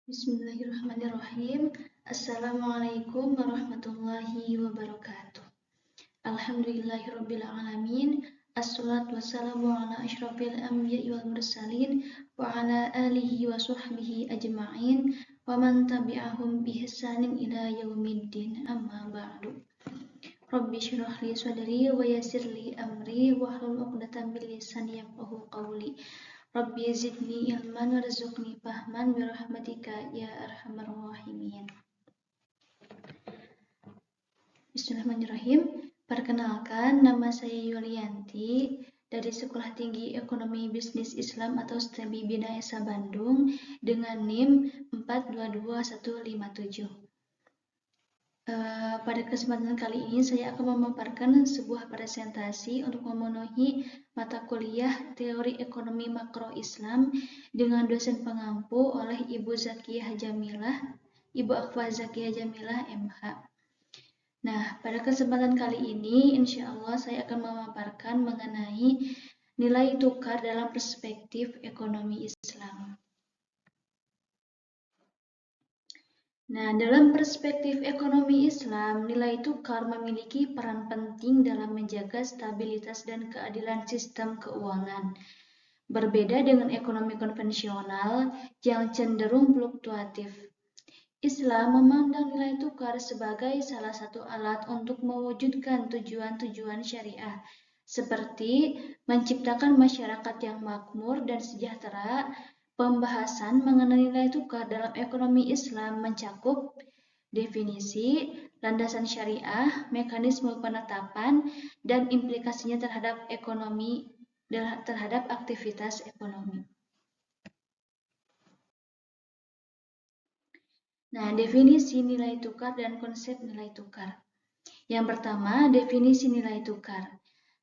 Bismillahirrahmanirrahim. Assalamualaikum warahmatullahi wabarakatuh. Alhamdulillahirabbil alamin. Assalatu wassalamu ala asyrafil anbiya'i wal mursalin wa ala alihi wa sahbihi ajma'in wa man tabi'ahum bi ihsanin ila yaumiddin. Amma ba'du. Rabbi shrah li sadri wa yassir li amri wahlul 'uqdatam min lisani yafqahu qawli. Rabbi zidni ilman warzuqni fahman birahmatika ya arhamar rahimin. Bismillahirrahmanirrahim. Perkenalkan, nama saya Yulianti dari Sekolah Tinggi Ekonomi Bisnis Islam atau STEBI Bina Esa Bandung dengan NIM 422157. Pada kesempatan kali ini saya akan memaparkan sebuah presentasi untuk memenuhi mata kuliah Teori Ekonomi Makro Islam dengan dosen pengampu oleh Ibu Zakiyah Jamilah, Ibu Akfa Zakiyah Jamilah MH. Nah, pada kesempatan kali ini insya Allah saya akan memaparkan mengenai nilai tukar dalam perspektif ekonomi Islam. Nah, dalam perspektif ekonomi Islam, nilai tukar memiliki peran penting dalam menjaga stabilitas dan keadilan sistem keuangan. Berbeda dengan ekonomi konvensional yang cenderung fluktuatif. Islam memandang nilai tukar sebagai salah satu alat untuk mewujudkan tujuan-tujuan syariah, seperti menciptakan masyarakat yang makmur dan sejahtera. Pembahasan mengenai nilai tukar dalam ekonomi Islam mencakup definisi, landasan syariah, mekanisme penetapan, dan implikasinya terhadap aktivitas ekonomi. Nah, definisi nilai tukar dan konsep nilai tukar. Yang pertama, definisi nilai tukar.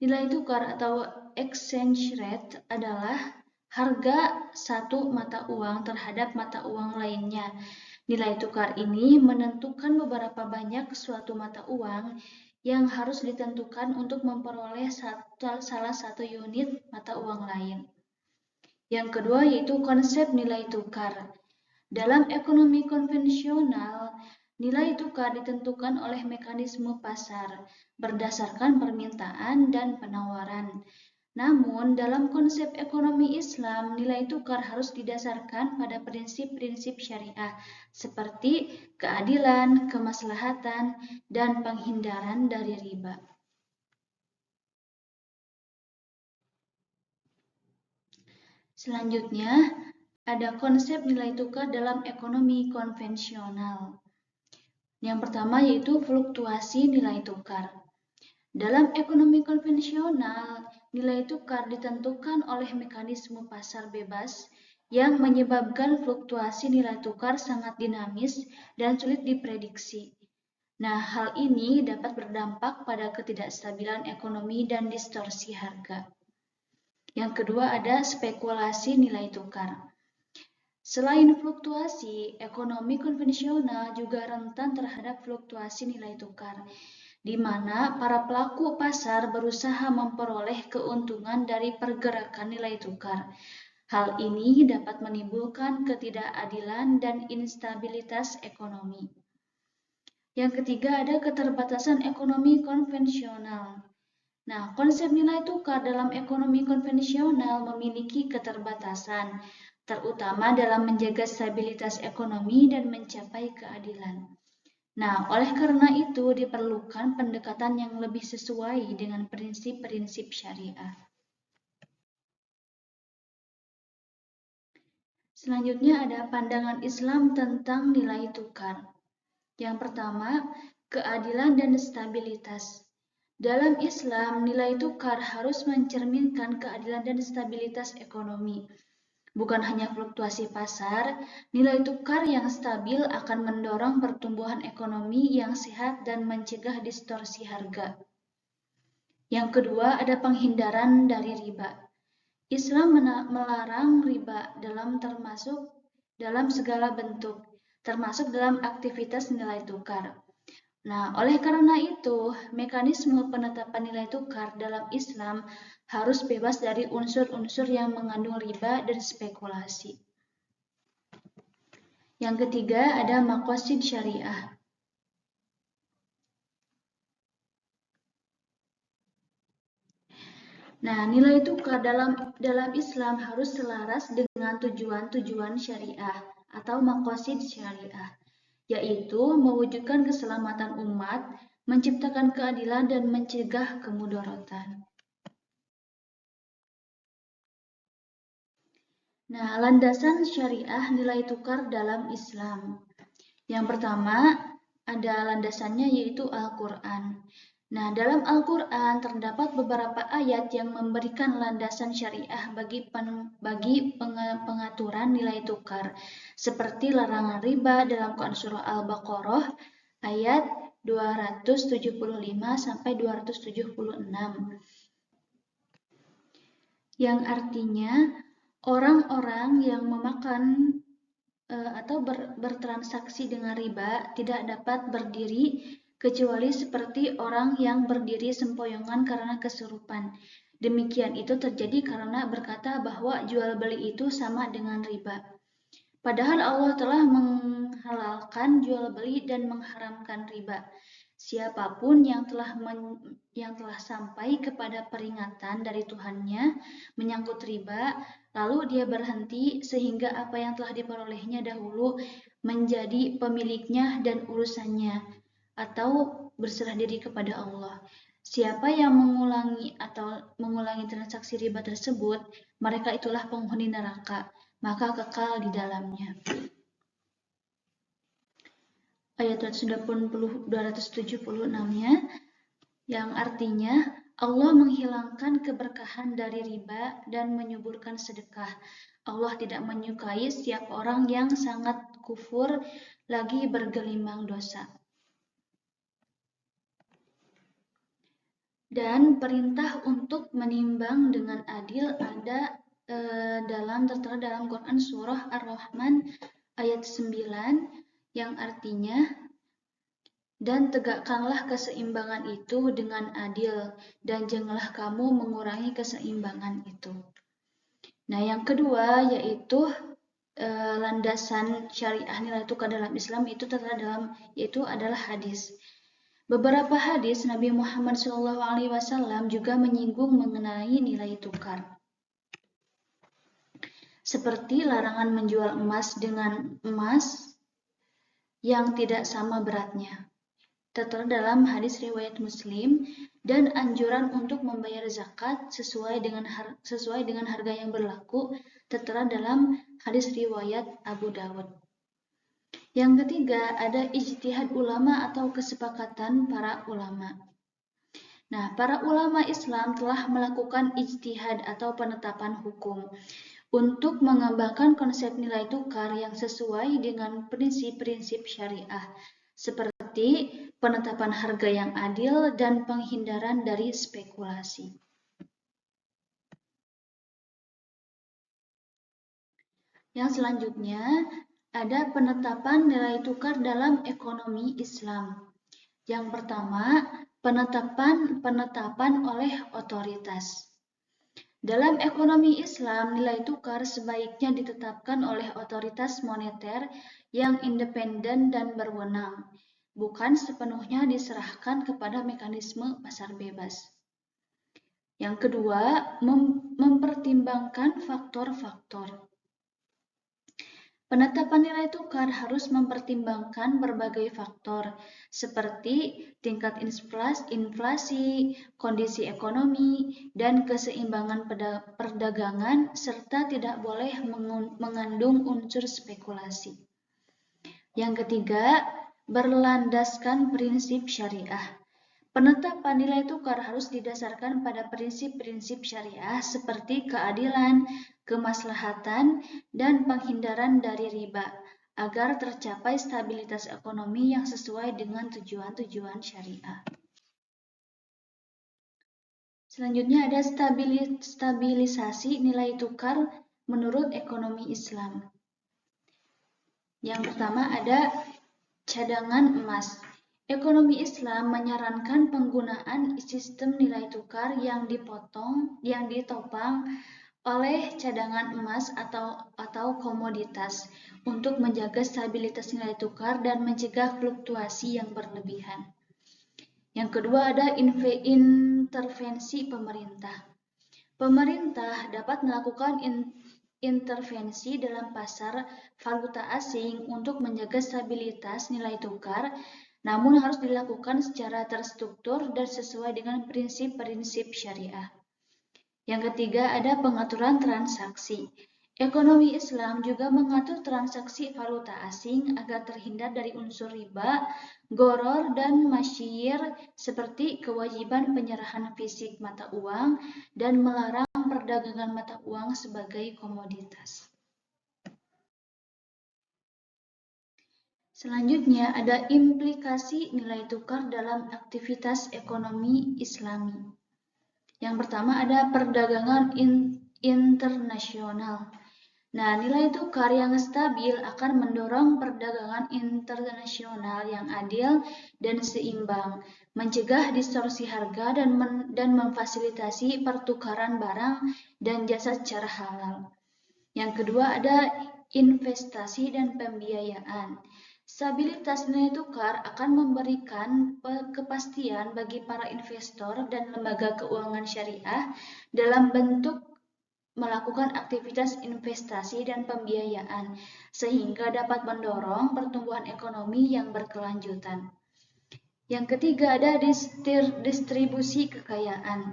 Nilai tukar atau exchange rate adalah harga satu mata uang terhadap mata uang lainnya. Nilai tukar ini menentukan beberapa banyak suatu mata uang yang harus ditentukan untuk memperoleh salah satu unit mata uang lain. Yang kedua yaitu konsep nilai tukar. Dalam ekonomi konvensional, nilai tukar ditentukan oleh mekanisme pasar berdasarkan permintaan dan penawaran. Namun, dalam konsep ekonomi Islam, nilai tukar harus didasarkan pada prinsip-prinsip syariah seperti keadilan, kemaslahatan, dan penghindaran dari riba. Selanjutnya, ada konsep nilai tukar dalam ekonomi konvensional. Yang pertama yaitu fluktuasi nilai tukar. Dalam ekonomi konvensional, nilai tukar ditentukan oleh mekanisme pasar bebas yang menyebabkan fluktuasi nilai tukar sangat dinamis dan sulit diprediksi. Nah, hal ini dapat berdampak pada ketidakstabilan ekonomi dan distorsi harga. Yang kedua ada spekulasi nilai tukar. Selain fluktuasi, ekonomi konvensional juga rentan terhadap fluktuasi nilai tukar, di mana para pelaku pasar berusaha memperoleh keuntungan dari pergerakan nilai tukar. Hal ini dapat menimbulkan ketidakadilan dan instabilitas ekonomi. Yang ketiga ada keterbatasan ekonomi konvensional. Nah, konsep nilai tukar dalam ekonomi konvensional memiliki keterbatasan, terutama dalam menjaga stabilitas ekonomi dan mencapai keadilan. Nah, oleh karena itu diperlukan pendekatan yang lebih sesuai dengan prinsip-prinsip syariah. Selanjutnya ada pandangan Islam tentang nilai tukar. Yang pertama, keadilan dan stabilitas. Dalam Islam, nilai tukar harus mencerminkan keadilan dan stabilitas ekonomi. Bukan hanya fluktuasi pasar, nilai tukar yang stabil akan mendorong pertumbuhan ekonomi yang sehat dan mencegah distorsi harga. Yang kedua, ada penghindaran dari riba. Islam melarang riba dalam segala bentuk, termasuk dalam aktivitas nilai tukar. Nah, oleh karena itu, mekanisme penetapan nilai tukar dalam Islam harus bebas dari unsur-unsur yang mengandung riba dan spekulasi. Yang ketiga ada maqasid syariah. Nah, nilai tukar dalam Islam harus selaras dengan tujuan-tujuan syariah atau maqasid syariah, yaitu mewujudkan keselamatan umat, menciptakan keadilan, dan mencegah kemudaratan. Nah, landasan syariah nilai tukar dalam Islam. Yang pertama, ada landasannya yaitu Al-Quran. Nah, dalam Al-Quran terdapat beberapa ayat yang memberikan landasan syariah bagi pengaturan nilai tukar, seperti larangan riba dalam Quran Surah Al-Baqarah ayat 275-276, yang artinya orang-orang yang memakan atau bertransaksi dengan riba tidak dapat berdiri kecuali seperti orang yang berdiri sempoyongan karena kesurupan. Demikian itu terjadi karena berkata bahwa jual beli itu sama dengan riba. Padahal Allah telah menghalalkan jual beli dan mengharamkan riba. Siapapun yang telah sampai kepada peringatan dari Tuhannya menyangkut riba, lalu dia berhenti sehingga apa yang telah diperolehnya dahulu menjadi pemiliknya dan urusannya, atau berserah diri kepada Allah. Siapa yang mengulangi transaksi riba tersebut, mereka itulah penghuni neraka, maka kekal di dalamnya. Ayat 276-nya, yang artinya Allah menghilangkan keberkahan dari riba dan menyuburkan sedekah. Allah tidak menyukai setiap orang yang sangat kufur lagi bergelimang dosa. Dan perintah untuk menimbang dengan adil ada tertera dalam Quran Surah Ar-Rahman ayat 9, yang artinya, dan tegakkanlah keseimbangan itu dengan adil, dan janganlah kamu mengurangi keseimbangan itu. Nah, yang kedua yaitu landasan syariah nilai tukar dalam Islam itu adalah hadis. Beberapa hadis Nabi Muhammad SAW juga menyinggung mengenai nilai tukar, seperti larangan menjual emas dengan emas yang tidak sama beratnya, tertera dalam hadis riwayat Muslim, dan anjuran untuk membayar zakat sesuai dengan harga yang berlaku, tertera dalam hadis riwayat Abu Dawud. Yang ketiga ada ijtihad ulama atau kesepakatan para ulama. Nah, para ulama Islam telah melakukan ijtihad atau penetapan hukum untuk mengembangkan konsep nilai tukar yang sesuai dengan prinsip-prinsip syariah, seperti penetapan harga yang adil dan penghindaran dari spekulasi. Yang selanjutnya ada penetapan nilai tukar dalam ekonomi Islam. Yang pertama, penetapan oleh otoritas. Dalam ekonomi Islam, nilai tukar sebaiknya ditetapkan oleh otoritas moneter yang independen dan berwenang, bukan sepenuhnya diserahkan kepada mekanisme pasar bebas. Yang kedua, mempertimbangkan faktor-faktor. Penetapan nilai tukar harus mempertimbangkan berbagai faktor, seperti tingkat inflasi, kondisi ekonomi, dan keseimbangan perdagangan, serta tidak boleh mengandung unsur spekulasi. Yang ketiga, berlandaskan prinsip syariah. Penetapan nilai tukar harus didasarkan pada prinsip-prinsip syariah seperti keadilan, kemaslahatan, dan penghindaran dari riba, agar tercapai stabilitas ekonomi yang sesuai dengan tujuan-tujuan syariah. Selanjutnya ada stabilisasi nilai tukar menurut ekonomi Islam. Yang pertama ada cadangan emas. Ekonomi Islam menyarankan penggunaan sistem nilai tukar yang ditopang oleh cadangan emas atau komoditas untuk menjaga stabilitas nilai tukar dan mencegah fluktuasi yang berlebihan. Yang kedua ada intervensi pemerintah. Pemerintah dapat melakukan intervensi dalam pasar valuta asing untuk menjaga stabilitas nilai tukar, namun harus dilakukan secara terstruktur dan sesuai dengan prinsip-prinsip syariah. Yang ketiga ada pengaturan transaksi. Ekonomi Islam juga mengatur transaksi valuta asing agar terhindar dari unsur riba, gharar, dan masyir seperti kewajiban penyerahan fisik mata uang dan melarang perdagangan mata uang sebagai komoditas. Selanjutnya ada implikasi nilai tukar dalam aktivitas ekonomi Islami. Yang pertama ada perdagangan internasional. Nah, nilai tukar yang stabil akan mendorong perdagangan internasional yang adil dan seimbang, mencegah distorsi harga dan memfasilitasi pertukaran barang dan jasa secara halal. Yang kedua ada investasi dan pembiayaan. Stabilitas nilai tukar akan memberikan kepastian bagi para investor dan lembaga keuangan syariah dalam bentuk melakukan aktivitas investasi dan pembiayaan, sehingga dapat mendorong pertumbuhan ekonomi yang berkelanjutan. Yang ketiga ada distribusi kekayaan.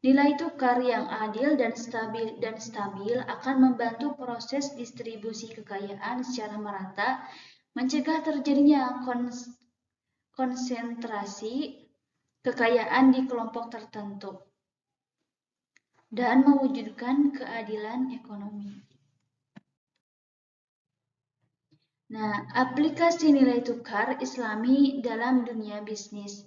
Nilai tukar yang adil dan stabil akan membantu proses distribusi kekayaan secara merata, mencegah terjadinya konsentrasi kekayaan di kelompok tertentu, dan mewujudkan keadilan ekonomi. Nah, aplikasi nilai tukar Islami dalam dunia bisnis.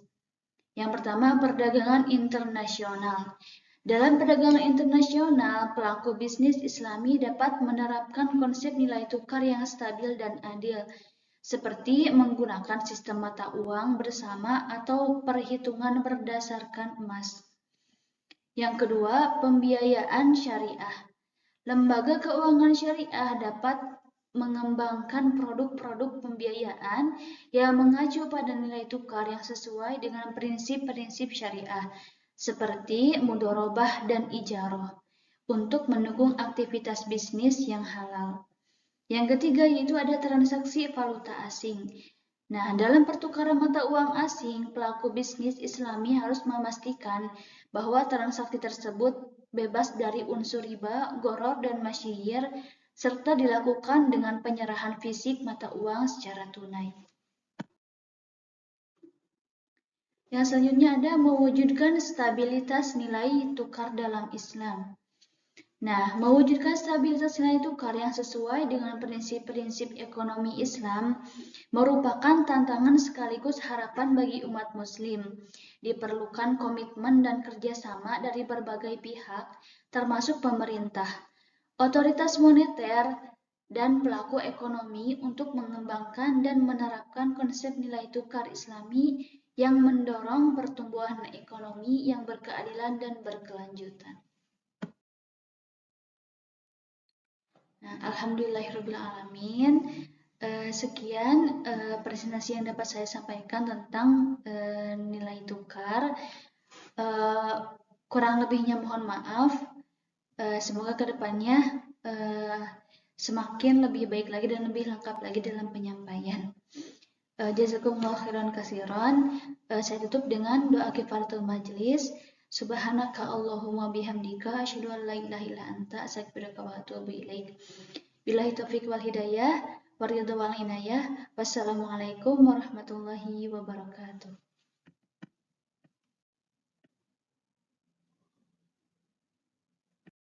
Yang pertama, perdagangan internasional. Dalam perdagangan internasional, pelaku bisnis Islami dapat menerapkan konsep nilai tukar yang stabil dan adil, seperti menggunakan sistem mata uang bersama atau perhitungan berdasarkan emas. Yang kedua, pembiayaan syariah. Lembaga keuangan syariah dapat mengembangkan produk-produk pembiayaan yang mengacu pada nilai tukar yang sesuai dengan prinsip-prinsip syariah, seperti mudharabah dan ijarah, untuk mendukung aktivitas bisnis yang halal. Yang ketiga yaitu ada transaksi valuta asing. Nah, dalam pertukaran mata uang asing, pelaku bisnis Islami harus memastikan bahwa transaksi tersebut bebas dari unsur riba, gharar, dan masyir, serta dilakukan dengan penyerahan fisik mata uang secara tunai. Yang selanjutnya ada mewujudkan stabilitas nilai tukar dalam Islam. Nah, mewujudkan stabilitas nilai tukar yang sesuai dengan prinsip-prinsip ekonomi Islam merupakan tantangan sekaligus harapan bagi umat muslim. Diperlukan komitmen dan kerjasama dari berbagai pihak, termasuk pemerintah, otoritas moneter, dan pelaku ekonomi untuk mengembangkan dan menerapkan konsep nilai tukar Islami yang mendorong pertumbuhan ekonomi yang berkeadilan dan berkelanjutan. Nah, alhamdulillahirrahmanirrahim. Sekian presentasi yang dapat saya sampaikan tentang nilai tukar. Kurang lebihnya mohon maaf. Semoga kedepannya semakin lebih baik lagi dan lebih lengkap lagi dalam penyampaian. Jazakumullah khairan katsiran. Saya tutup dengan doa kifaratul majlis. Subhanaka Allahumma bihamdika asyhadu an la ilaha illa anta astaghfiruka wa atubu ilaik. Billahi taufiq wal hidayah, waridha wal inayah. Wassalamualaikum warahmatullahi wabarakatuh.